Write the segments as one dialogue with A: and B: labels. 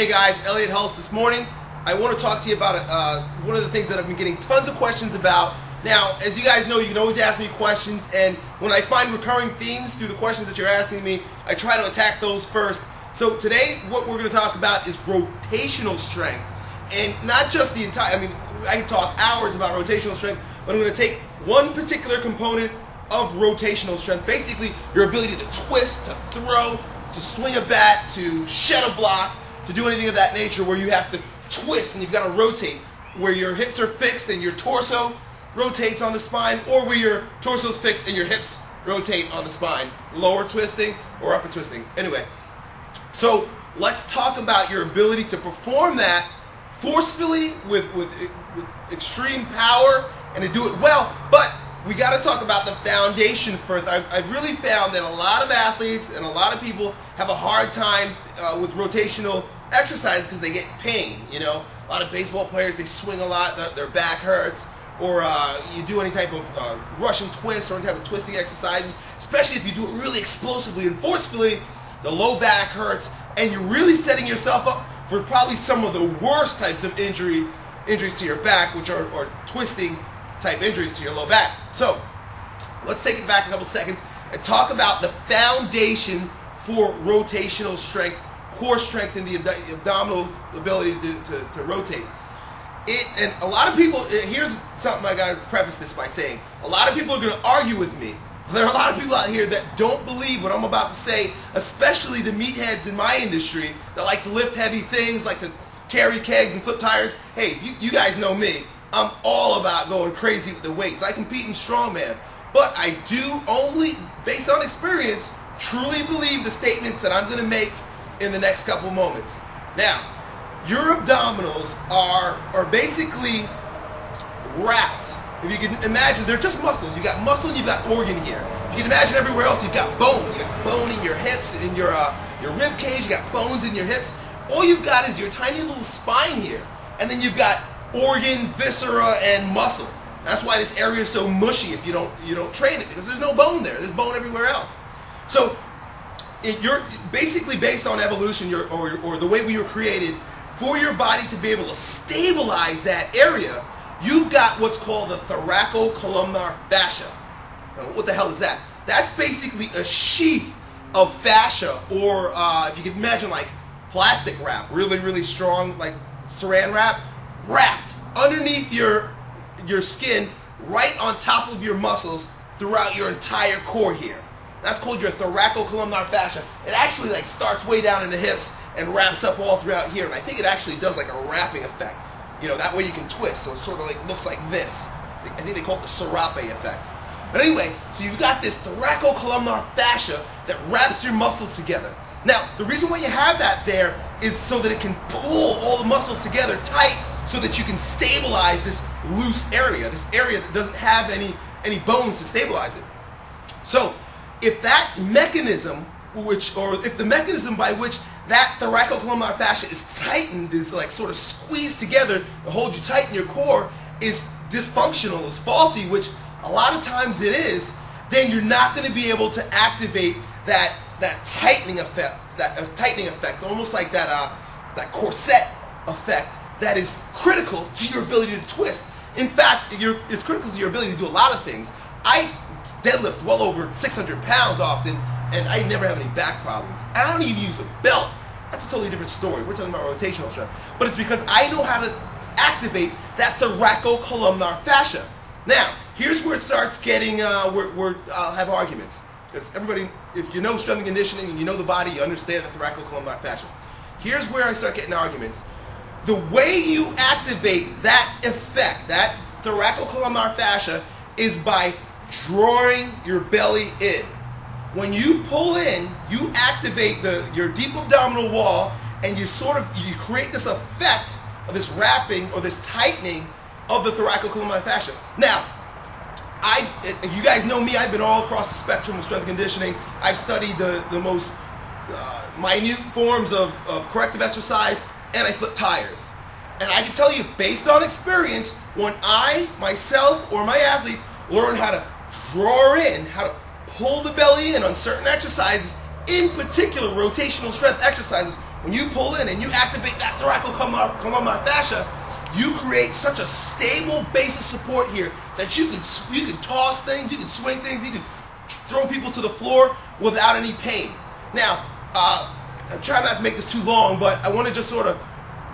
A: Hey guys, Elliott Hulse this morning. I want to talk to you about one of the things that I've been getting tons of questions about. Now, as you guys know, you can always ask me questions, and when I find recurring themes through the questions that you're asking me, I try to attack those first. So today, what we're going to talk about is rotational strength. And not just the entire, I can talk hours about rotational strength, but I'm going to take one particular component of rotational strength. Basically, your ability to twist, to throw, to swing a bat, to shed a block, to do anything of that nature where you have to twist and you've got to rotate, where your hips are fixed and your torso rotates on the spine, or where your torso is fixed and your hips rotate on the spine. Lower twisting or upper twisting. Anyway, so let's talk about your ability to perform that forcefully with extreme power and to do it well, but we got to talk about the foundation first. I've really found that a lot of athletes and a lot of people have a hard time with rotational exercises because they get pain. You know, a lot of baseball players, they swing a lot, their back hurts, or you do any type of Russian twist or any type of twisting exercises, especially if you do it really explosively and forcefully, the low back hurts, and you're really setting yourself up for probably some of the worst types of injuries to your back, which are twisting type injuries to your low back. So let's take it back a couple seconds and talk about the foundation for rotational strength, core strength, and the abdominal ability to rotate. And a lot of people, here's something I got to preface this by saying, a lot of people are going to argue with me. There are a lot of people out here that don't believe what I'm about to say, especially the meatheads in my industry that like to lift heavy things, like to carry kegs and flip tires. Hey, you guys know me. I'm all about going crazy with the weights. I compete in strongman, but I do only, based on experience, truly believe the statements that I'm going to make in the next couple moments. Now, your abdominals are basically wrapped. If you can imagine, they're just muscles. You've got muscle and you've got organ here. If you can imagine everywhere else, you've got bone. You got bone in your hips and in your rib cage. You got bones in your hips. All you've got is your tiny little spine here, and then you've got organ, viscera, and muscle. That's why this area is so mushy if you don't train it, because there's no bone there. There's bone everywhere else. So you're basically, based on evolution or the way we were created, for your body to be able to stabilize that area, you've got what's called the thoracocolumnar fascia. Now, what the hell is that? That's basically a sheath of fascia, or if you can imagine, like plastic wrap, really, really strong, like saran wrap, wrapped underneath your skin, right on top of your muscles throughout your entire core here. That's called your thoracocolumnar fascia. It actually like starts way down in the hips and wraps up all throughout here, and I think it actually does like a wrapping effect. You know, that way you can twist, so it sort of like looks like this. I think they call it the serape effect. But anyway, so you've got this thoracocolumnar fascia that wraps your muscles together. Now, the reason why you have that there is so that it can pull all the muscles together tight, so that you can stabilize this loose area, this area that doesn't have any bones to stabilize it. So, if that mechanism, if the mechanism by which that thoracocolumnar fascia is tightened, is like sort of squeezed together to hold you tight in your core, is dysfunctional, is faulty, which a lot of times it is, then you're not going to be able to activate that tightening effect, almost like that corset effect that is critical to your ability to twist. In fact, it's critical to your ability to do a lot of things. I deadlift well over 600 pounds often, and I never have any back problems. I don't even use a belt. That's a totally different story. We're talking about rotational strength. But it's because I know how to activate that thoracocolumnar fascia. Now, here's where it starts getting, where I'll have arguments. Because everybody, if you know strength and conditioning and you know the body, you understand the thoracocolumnar fascia. Here's where I start getting arguments. The way you activate that effect, that thoracocolumnar fascia, is by drawing your belly in. When you pull in, you activate your deep abdominal wall, and you create this effect of this wrapping or this tightening of the thoracocolumnar fascia. Now, you guys know me, I've been all across the spectrum of strength and conditioning. I've studied the most minute forms of corrective exercise, and I flip tires. And I can tell you, based on experience, when I, myself, or my athletes learn how to draw in, how to pull the belly in on certain exercises, in particular rotational strength exercises, when you pull in and you activate that thoracocolumnar fascia, you create such a stable base of support here that you can toss things, you can swing things, you can throw people to the floor without any pain. Now, I'm trying not to make this too long, but I want to just sort of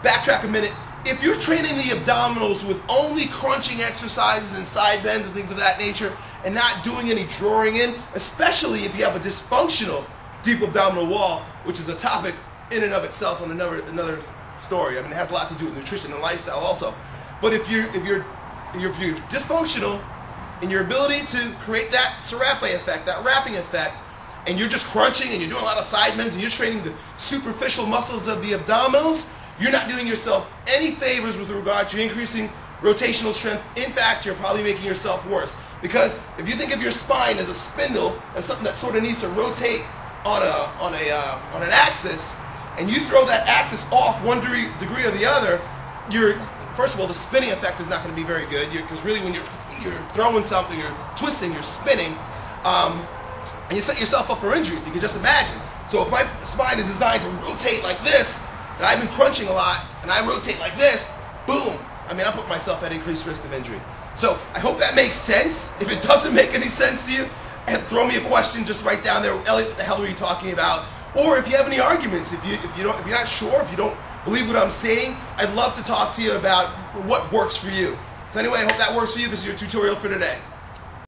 A: backtrack a minute. If you're training the abdominals with only crunching exercises and side bends and things of that nature, and not doing any drawing in, especially if you have a dysfunctional deep abdominal wall, which is a topic in and of itself on another story. I mean, it has a lot to do with nutrition and lifestyle also. But if you're dysfunctional in your ability to create that serape effect, that wrapping effect, and you're just crunching and you're doing a lot of side bends and you're training the superficial muscles of the abdominals, you're not doing yourself any favors with regard to increasing rotational strength. In fact, you're probably making yourself worse. Because if you think of your spine as a spindle, as something that sort of needs to rotate on an axis, and you throw that axis off one degree or the other, first of all, the spinning effect is not going to be very good. Because really, when you're throwing something, you're twisting, you're spinning, and you set yourself up for injury. If you can just imagine. So if my spine is designed to rotate like this, and I've been crunching a lot, and I rotate like this, boom. I mean, I put myself at increased risk of injury. So I hope that makes sense. If it doesn't make any sense to you, and throw me a question, just write down there, Elliot, what the hell are you talking about? Or if you have any arguments, if you're not sure, if you don't believe what I'm saying, I'd love to talk to you about what works for you. So anyway, I hope that works for you. This is your tutorial for today.